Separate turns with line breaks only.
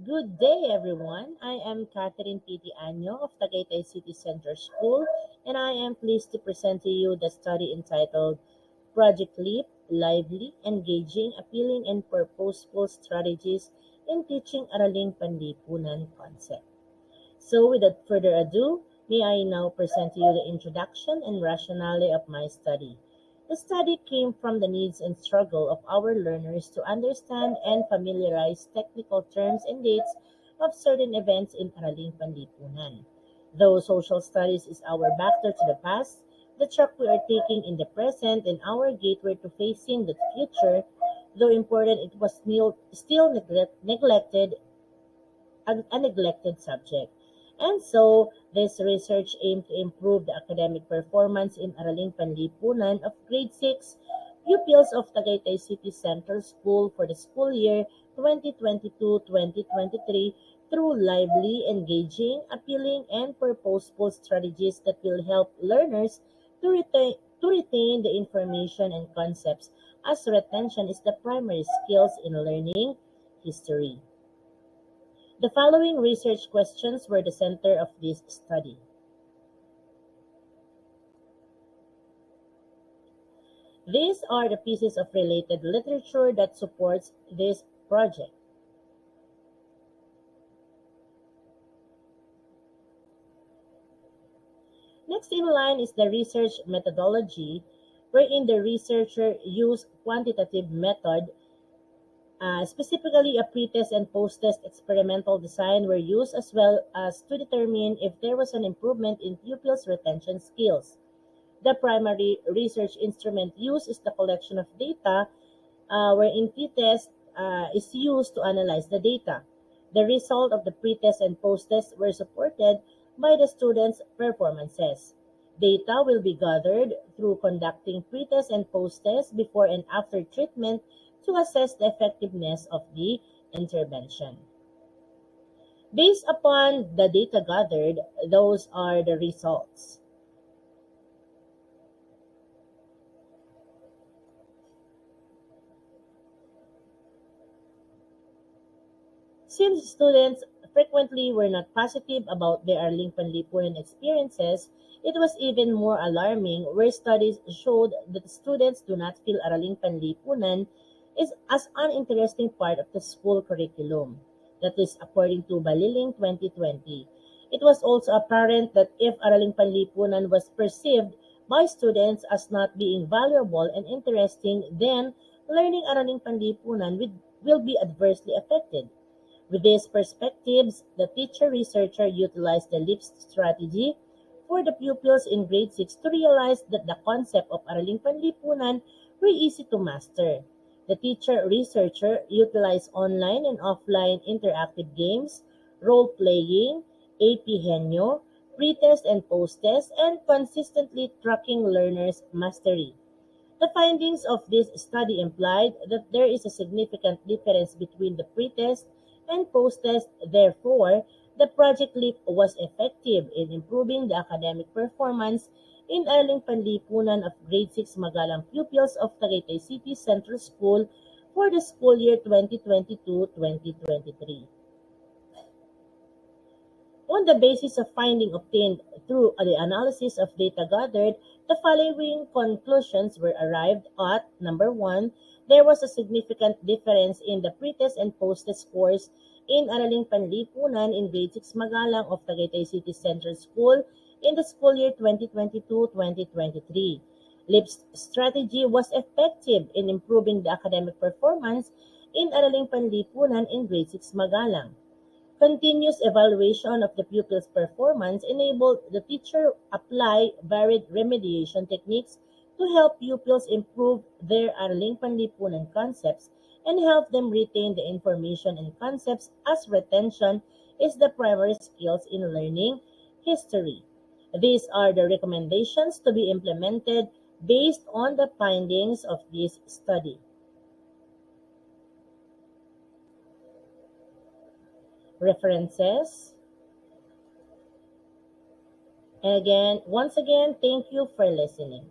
Good day, everyone. I am Catherine Piti Año of Tagaytay City Center School, and I am pleased to present to you the study entitled Project LEAP: Lively, Engaging, Appealing, and Purposeful Strategies in Teaching Araling Panlipunan Concept. So, without further ado, may I now present to you the introduction and rationale of my study. The study came from the needs and struggle of our learners to understand and familiarize technical terms and dates of certain events in Araling Panlipunan. Though social studies is our backdoor to the past, the track we are taking in the present and our gateway to facing the future, though important, it was still neglected a neglected subject. And so, this research aimed to improve the academic performance in Araling Panlipunan of grade 6 pupils of Tagaytay City Central School for the school year 2022-2023 through lively, engaging, appealing, and purposeful strategies that will help learners to retain the information and concepts, as retention is the primary skills in learning history. The following research questions were the center of this study. These are the pieces of related literature that supports this project. Next in line is the research methodology, wherein the researcher used quantitative method. Specifically, a pre-test and post-test experimental design were used as well as to determine if there was an improvement in pupils' retention skills. The primary research instrument used is the collection of data, wherein t-test is used to analyze the data. The result of the pre-test and post-test were supported by the students' performances. Data will be gathered through conducting pre-test and post-test before and after treatment to assess the effectiveness of the intervention. Based upon the data gathered, those are the results. Since students frequently were not positive about their Arling Panlipunan experiences, it was even more alarming where studies showed that students do not feel Araling Panlipunan is as an interesting part of the school curriculum. That is according to Baliling 2020. It was also apparent that if Araling Panlipunan was perceived by students as not being valuable and interesting, then learning Araling Panlipunan will be adversely affected. With these perspectives, the teacher-researcher utilized the LEAP strategy for the pupils in grade 6 to realize that the concept of Araling Panlipunan were easy to master. The teacher-researcher utilized online and offline interactive games, role-playing, AP Henyo, pre-test and post-test, and consistently tracking learners' mastery. The findings of this study implied that there is a significant difference between the pre-test and post-test. Therefore, the Project LEAP was effective in improving the academic performance in Arling Panlipunan of grade 6 Magalang pupils of Tagaytay City Central School for the school year 2022-2023. On the basis of findings obtained through the analysis of data gathered, the following conclusions were arrived at. Number one, there was a significant difference in the pre-test and post-test scores in Araling Panlipunan in grade 6 Magalang of Tagaytay City Central School in the school year 2022-2023. LEAP's strategy was effective in improving the academic performance in Araling Panlipunan in grade 6 Magalang. Continuous evaluation of the pupil's performance enabled the teacher apply varied remediation techniques to help pupils improve their Arling Panlipunan concepts and help them retain the information and concepts, as retention is the primary skills in learning history. These are the recommendations to be implemented based on the findings of this study. References. Once again, thank you for listening.